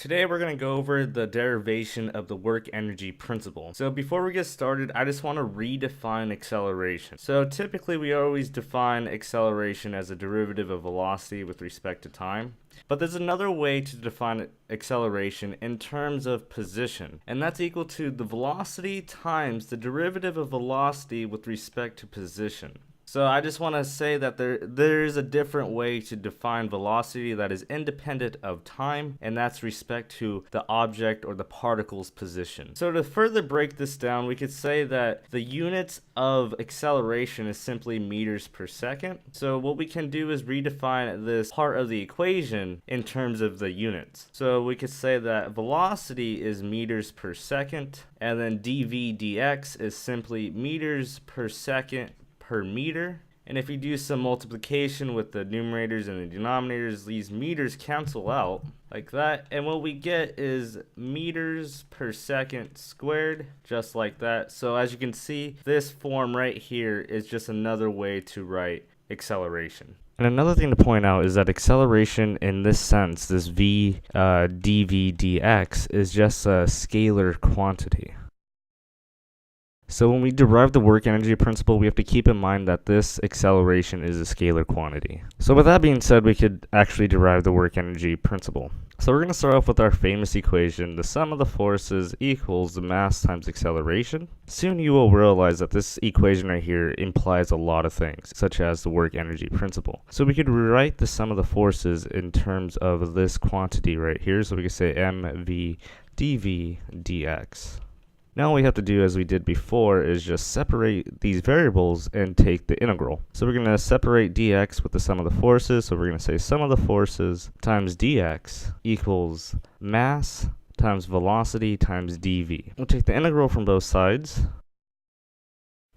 Today we're going to go over the derivation of the work energy principle. So before we get started, I just want to redefine acceleration. So typically we always define acceleration as a derivative of velocity with respect to time. But there's another way to define acceleration in terms of position, and that's equal to the velocity times the derivative of velocity with respect to position. So I just want to say that there is a different way to define velocity that is independent of time, and that's respect to the object or the particle's position. So to further break this down, we could say that the units of acceleration is simply meters per second. So what we can do is redefine this part of the equation in terms of the units. So we could say that velocity is meters per second, and then dv dx is simply meters per second per meter. And if you do some multiplication with the numerators and the denominators, these meters cancel out like that, and what we get is meters per second squared, just like that. So as you can see, this form right here is just another way to write acceleration. And another thing to point out is that acceleration in this sense, this v dv dx, is just a scalar quantity. So when we derive the work energy principle, we have to keep in mind that this acceleration is a scalar quantity. So with that being said, we could actually derive the work energy principle. So we're going to start off with our famous equation. The sum of the forces equals the mass times acceleration. Soon you will realize that this equation right here implies a lot of things, such as the work energy principle. So we could rewrite the sum of the forces in terms of this quantity right here. So we could say mv dv dx. Now all we have to do, as we did before, is just separate these variables and take the integral. So we're going to separate dx with the sum of the forces. So we're going to say sum of the forces times dx equals mass times velocity times dv. We'll take the integral from both sides,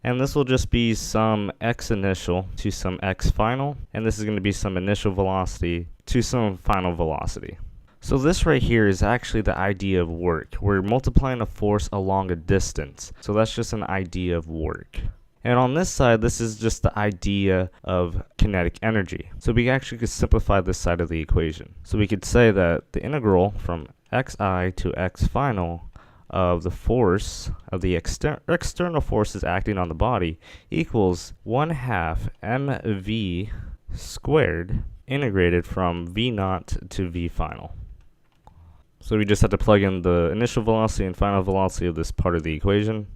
and this will just be some x initial to some x final, and this is going to be some initial velocity to some final velocity. So this right here is actually the idea of work. We're multiplying a force along a distance. So that's just an idea of work. And on this side, this is just the idea of kinetic energy. So we actually could simplify this side of the equation. So we could say that the integral from xi to x final of the force of the external forces acting on the body equals 1/2 mv squared integrated from v naught to v final. So we just have to plug in the initial velocity and final velocity of this part of the equation.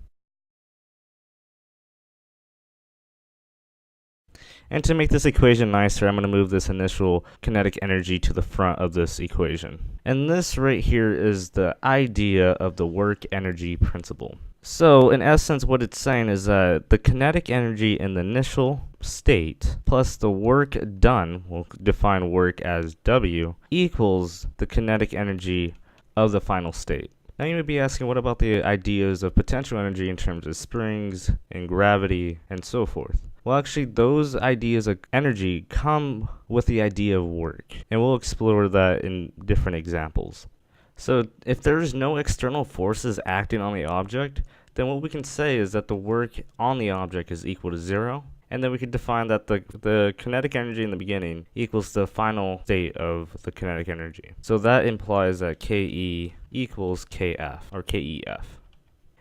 And to make this equation nicer, I'm going to move this initial kinetic energy to the front of this equation. And this right here is the idea of the work energy principle. So in essence, what it's saying is that the kinetic energy in the initial state plus the work done, we'll define work as W, equals the kinetic energy of the final state. Now you may be asking, what about the ideas of potential energy in terms of springs and gravity and so forth? Well, actually, those ideas of energy come with the idea of work, and we'll explore that in different examples. So if there's no external forces acting on the object, then what we can say is that the work on the object is equal to 0. And then we could define that the kinetic energy in the beginning equals the final state of the kinetic energy. So that implies that Ke equals Kf, or Kef.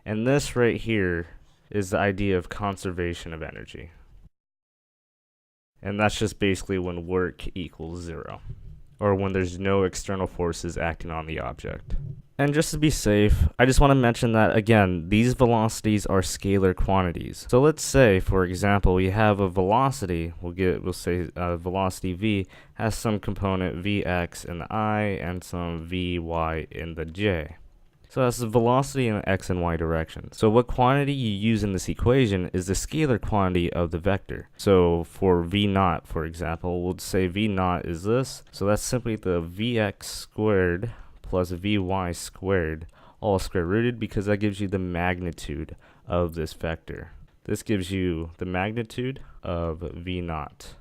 And this right here is the idea of conservation of energy. And that's just basically when work equals 0, or when there's no external forces acting on the object. And just to be safe, I just want to mention that, again, these velocities are scalar quantities. So let's say, for example, we have a velocity, we'll say velocity v has some component vx in the I and some vy in the j. So that's the velocity in the x and y direction. So what quantity you use in this equation is the scalar quantity of the vector. So for v naught, for example, we'll say v naught is this. So that's simply the vx squared plus vy squared, all square rooted, because that gives you the magnitude of this vector. This gives you the magnitude of v naught.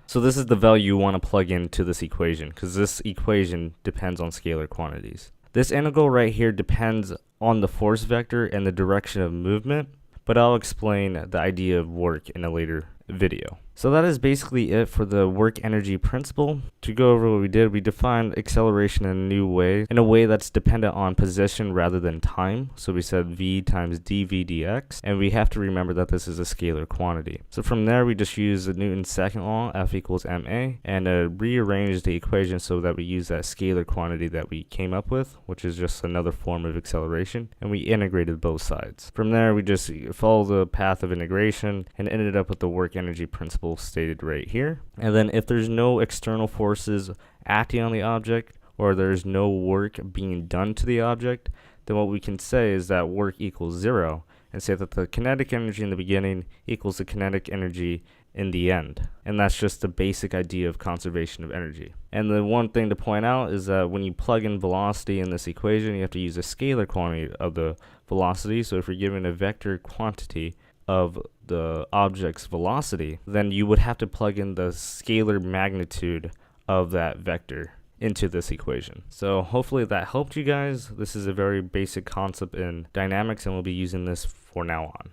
So this is the value you want to plug into this equation, because this equation depends on scalar quantities. This integral right here depends on the force vector and the direction of movement, but I'll explain the idea of work in a later video. So that is basically it for the work energy principle. To go over what we did, we defined acceleration in a new way, in a way that's dependent on position rather than time. So we said v times dv dx, and we have to remember that this is a scalar quantity. So from there, we just use the Newton's second law, F equals ma, and rearrange the equation so that we use that scalar quantity that we came up with, which is just another form of acceleration, and we integrated both sides. From there, we just follow the path of integration and ended up with the work energy principle stated right here. And then if there's no external forces acting on the object, or there's no work being done to the object, then what we can say is that work equals 0, and say that the kinetic energy in the beginning equals the kinetic energy in the end. And that's just the basic idea of conservation of energy. And the one thing to point out is that when you plug in velocity in this equation, you have to use a scalar quantity of the velocity. So if you're given a vector quantity of the object's velocity, then you would have to plug in the scalar magnitude of that vector into this equation. So hopefully that helped you guys. This is a very basic concept in dynamics, and we'll be using this for now on.